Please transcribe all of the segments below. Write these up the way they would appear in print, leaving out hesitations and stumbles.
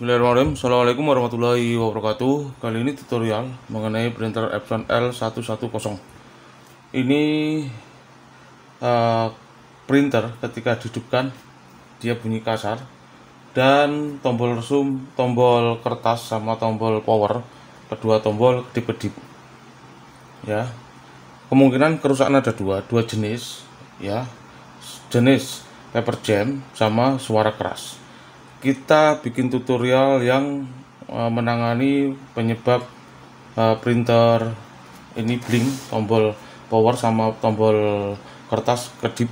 Bismillahirrahmanirrahim. Assalamualaikum warahmatullahi wabarakatuh. Kali ini tutorial mengenai printer Epson L110. Ini printer ketika dihidupkan dia bunyi kasar, dan tombol resume, tombol kertas sama tombol power, kedua tombol kedip-kedip. Ya, kemungkinan kerusakan ada dua jenis, ya, jenis paper jam sama suara keras. Kita bikin tutorial yang menangani penyebab printer ini blink, tombol power sama tombol kertas kedip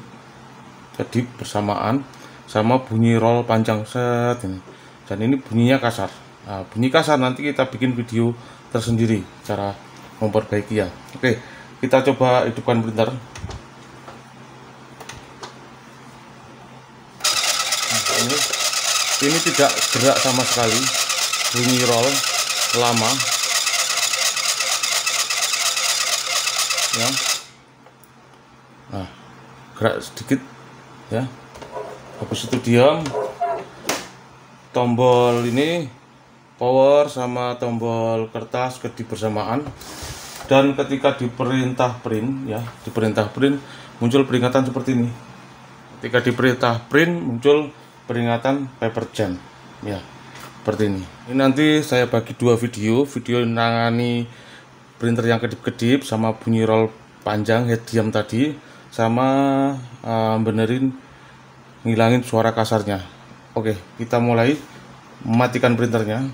bersamaan, sama bunyi roll panjang set ini. Dan ini bunyinya kasar. Nah, bunyi kasar nanti kita bikin video tersendiri cara memperbaiki ya. Oke, kita coba hidupkan printer. Ini tidak gerak sama sekali, bunyi roll lama ya. Nah, gerak sedikit ya, habis itu diam. Tombol ini power sama tombol kertas kedip bersamaan, dan ketika diperintah print ya, muncul peringatan seperti ini. Ketika diperintah print muncul peringatan paper jam ya, seperti ini. Ini nanti saya bagi dua video menangani printer yang kedip-kedip sama bunyi roll panjang head diam tadi, sama benerin ngilangin suara kasarnya. Oke, kita mulai. Mematikan printernya,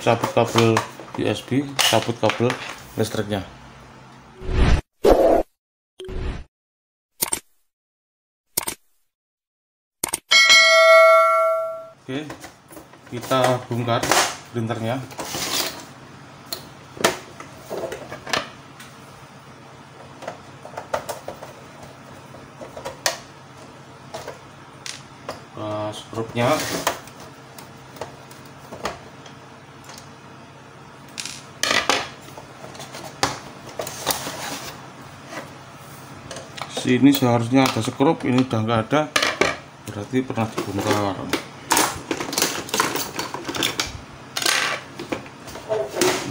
cabut kabel USB, cabut kabel listriknya. Oke, kita bongkar printernya. Skrupnya. Sini seharusnya ada skrup, ini udah nggak ada, berarti pernah dibongkar.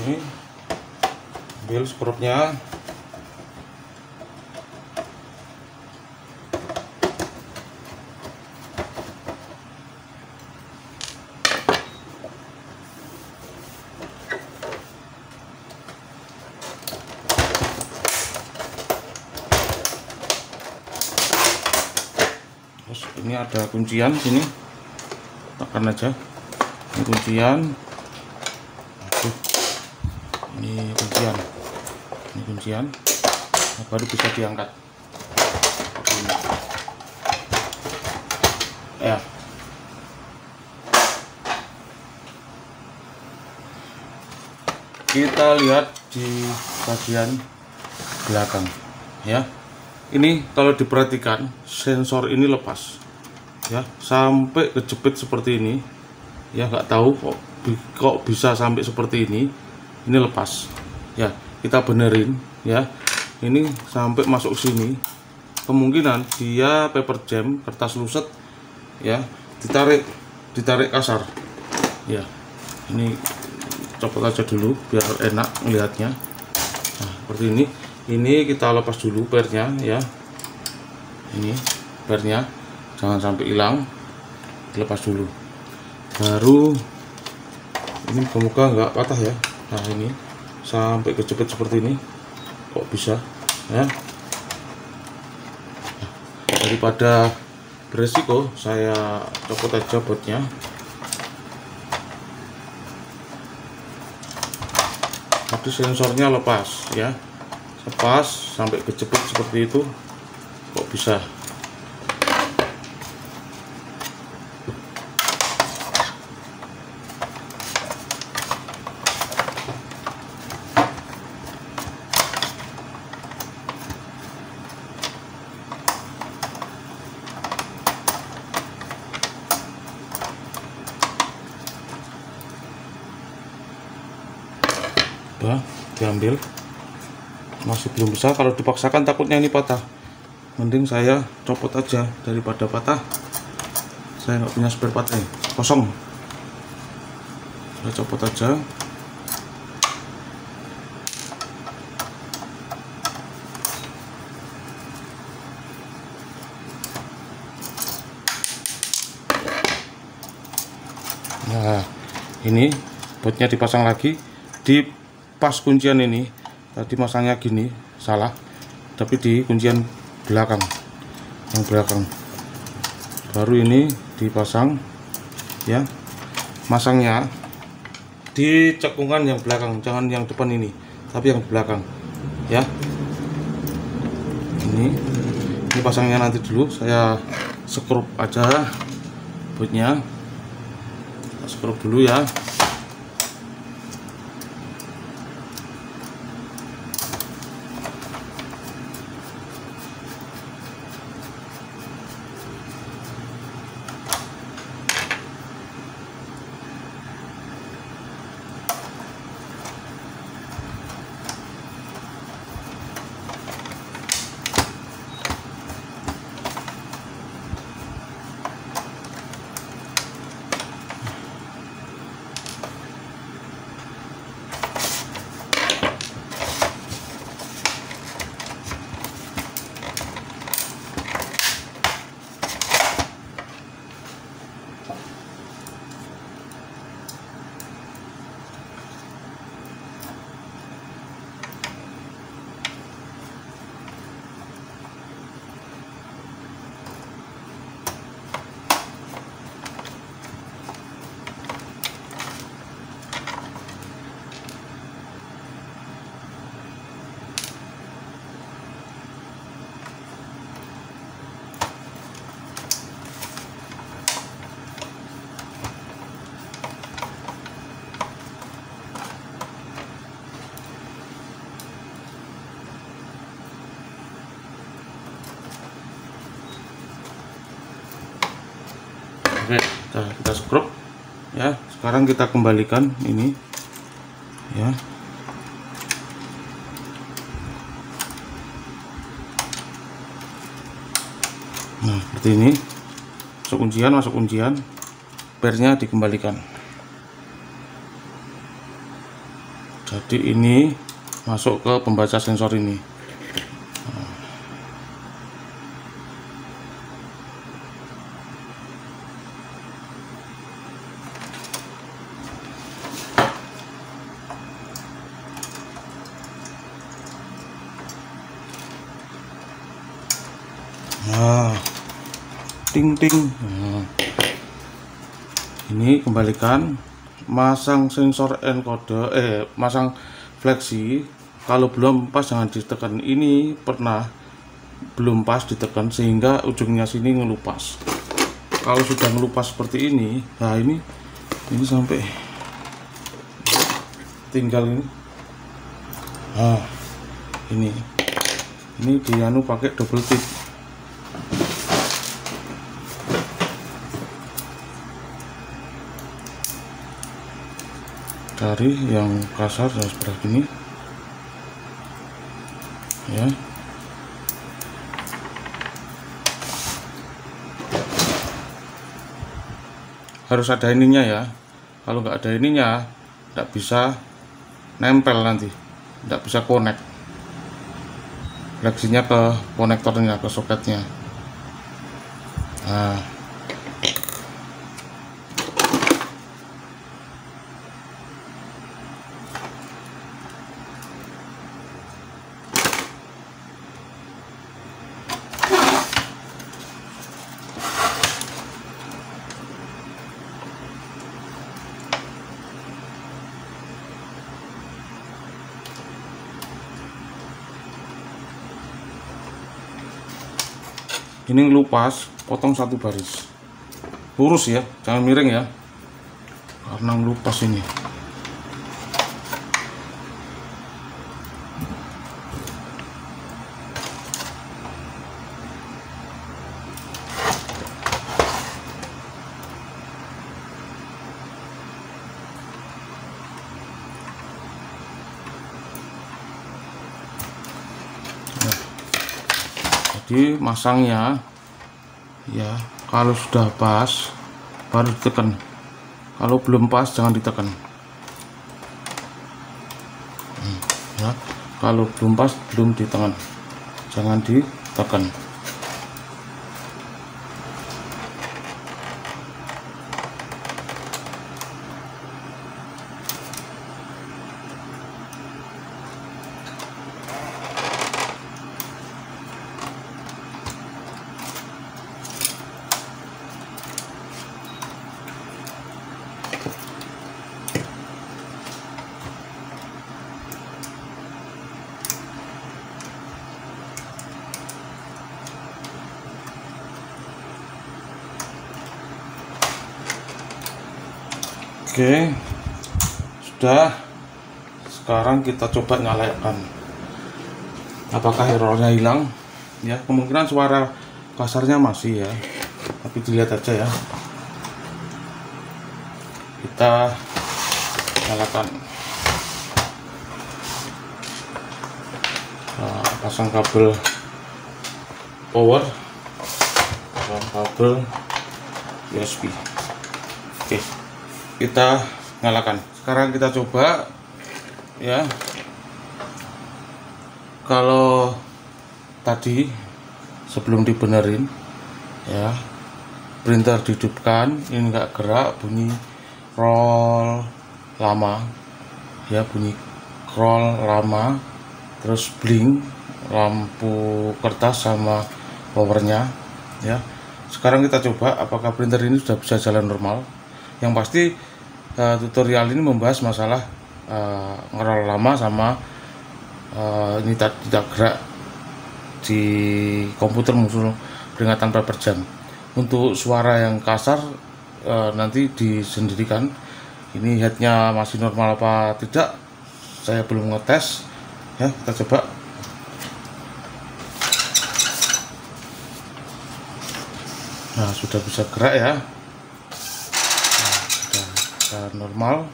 Ini ambil skrupnya, terus ini ada kuncian sini, tekan aja, ini kuncian. Ini kuncian, nah, baru bisa diangkat ini. Ya, kita lihat di bagian belakang ya. Ini kalau diperhatikan sensor ini lepas ya, sampai kejepit seperti ini ya. Nggak tahu kok bisa sampai seperti ini lepas ya. Kita benerin ya, ini sampai masuk sini, kemungkinan dia paper jam, kertas luset ya, ditarik kasar ya. Ini copot aja dulu biar enak melihatnya. Nah, seperti ini kita lepas dulu pernya ya. Ini pernya jangan sampai hilang, dilepas dulu, baru ini semoga nggak patah ya. Nah, ini sampai kejepit seperti ini, kok bisa ya. Daripada beresiko, saya copot aja botnya. Tapi sensornya lepas ya, lepas sampai kejepit seperti itu, kok bisa. Diambil, masih belum bisa. Kalau dipaksakan takutnya ini patah, mending saya copot aja daripada patah. Saya nggak punya spare part, kosong. saya copot aja. Nah, ini bautnya dipasang lagi di pas kuncian ini. Tadi masangnya gini, salah, tapi di kuncian belakang, yang belakang. Baru ini dipasang ya. Masangnya di cekungan yang belakang, jangan yang depan ini, tapi yang belakang ya. Ini pasangnya nanti dulu, saya skrup aja bautnya. Skrup dulu ya. Oke, kita skrup ya. Sekarang kita kembalikan ini ya. Nah, seperti ini. Masuk kuncian, pernya dikembalikan. Jadi ini masuk ke pembaca sensor ini. Nah, ting ting. Nah, ini kembalikan, masang sensor encoder, masang fleksi. Kalau belum pas jangan ditekan. Ini pernah belum pas ditekan sehingga ujungnya sini ngelupas. Kalau sudah ngelupas seperti ini, nah ini sampai tinggal ini. Nah, ini dianu pakai double tip. Dari yang kasar dan sebelah ini ya. Harus ada ininya ya. Kalau nggak ada ininya nggak bisa nempel, nanti nggak bisa connect fleksinya ke konektornya, ke soketnya. Nah, ini ngelupas, potong satu baris lurus ya, jangan miring ya, karena ngelupas ini. Jadi masangnya ya, kalau sudah pas baru ditekan, kalau belum pas jangan ditekan. ya. Kalau belum pas, belum ditekan, jangan ditekan. Oke, sudah. Sekarang kita coba nyalakan. Apakah errornya hilang? Ya, kemungkinan suara kasarnya masih ya, tapi dilihat aja ya. Kita nyalakan. Nah, pasang kabel power, pasang kabel USB. Oke, kita nyalakan. Sekarang kita coba ya. Kalau tadi sebelum dibenerin ya, printer dihidupkan, ini enggak gerak, bunyi roll lama ya, bunyi roll lama, terus blink lampu kertas sama powernya ya. Sekarang kita coba apakah printer ini sudah bisa jalan normal. Yang pasti tutorial ini membahas masalah ngerol lama sama ini tidak gerak di komputer muncul peringatan per jam. Untuk suara yang kasar nanti disendirikan. Ini headnya masih normal apa tidak, saya belum ngetes ya. Kita coba. Nah, sudah bisa gerak ya. Normal,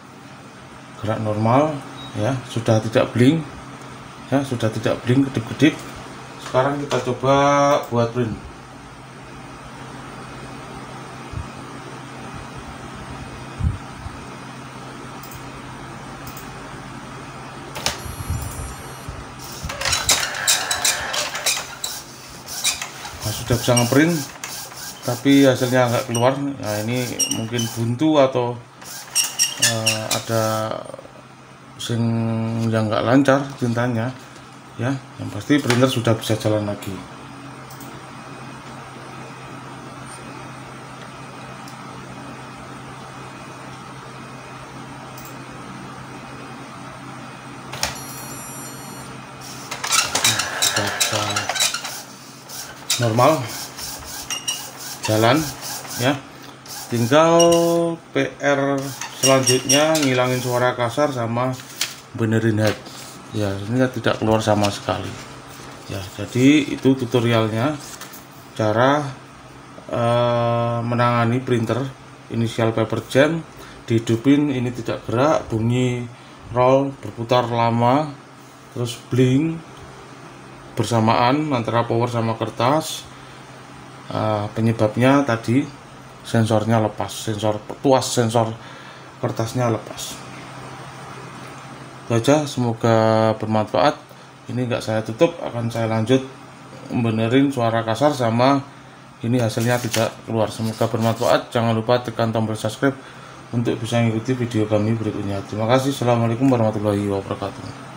gerak normal ya, sudah tidak blink ya, sudah tidak blink kedip-kedip. Sekarang kita coba buat print. Nah, sudah bisa ngeprint tapi hasilnya nggak keluar. Nah, ini mungkin buntu atau ada sing yang nggak lancar tintanya ya. Yang pasti printer sudah bisa jalan lagi. Sudah normal jalan ya. Tinggal PR selanjutnya ngilangin suara kasar sama benerin head ya. Ini tidak keluar sama sekali ya. Jadi itu tutorialnya cara menangani printer inisial paper jam. Dihidupin, ini tidak gerak, bunyi roll berputar lama, terus blink bersamaan antara power sama kertas. Penyebabnya tadi sensornya lepas, sensor kertasnya lepas. Itu aja, semoga bermanfaat. Ini enggak saya tutup, akan saya lanjut benerin suara kasar sama ini hasilnya tidak keluar. Semoga bermanfaat. Jangan lupa tekan tombol subscribe untuk bisa mengikuti video kami berikutnya. Terima kasih. Assalamualaikum warahmatullahi wabarakatuh.